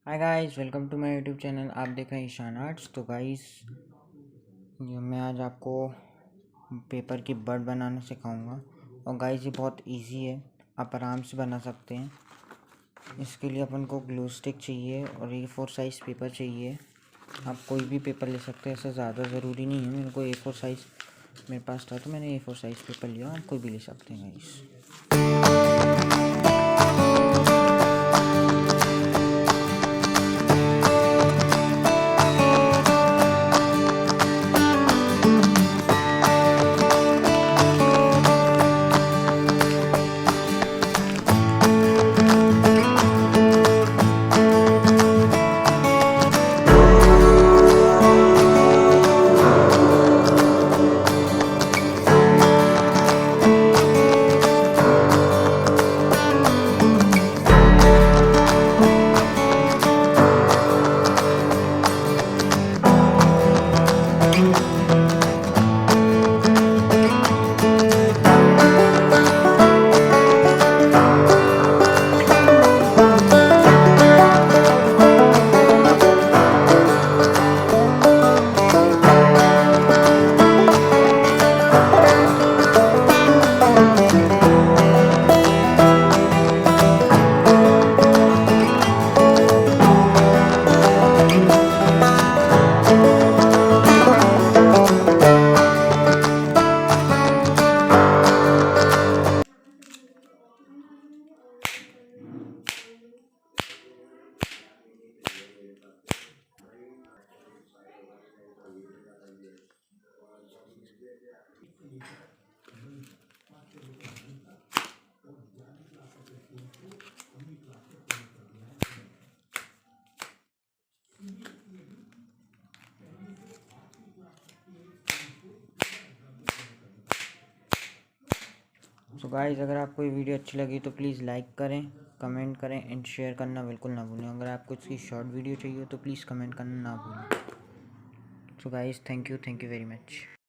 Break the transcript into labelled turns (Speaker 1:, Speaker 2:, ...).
Speaker 1: Hi guys, welcome to my YouTube channel. आप देख रहे हैं ईशान आर्ट्स। तो गाइस, ये मैं आज आपको पेपर की बर्ड बनाना सिखाऊंगा। और गाइस, ये बहुत इजी है, आप आराम से बना सकते हैं। इसके लिए अपन को ग्लू स्टिक चाहिए और A4 साइज़ पेपर चाहिए। आप कोई भी पेपर ले सकते हैं, ऐसा ज़्यादा ज़रूरी नहीं है। मेरे को A4 साइज़ मेरे पास था तो मैंने A4 साइज़ पेपर लिया। आप कोई भी ले सकते हैं गाइस। सो गाइस, अगर आपको ये वीडियो अच्छी लगी तो प्लीज़ लाइक करें, कमेंट करें एंड शेयर करना बिल्कुल ना भूलें। अगर आपको इसकी शॉर्ट वीडियो चाहिए तो प्लीज़ कमेंट करना ना भूलें। So guys, thank you very much.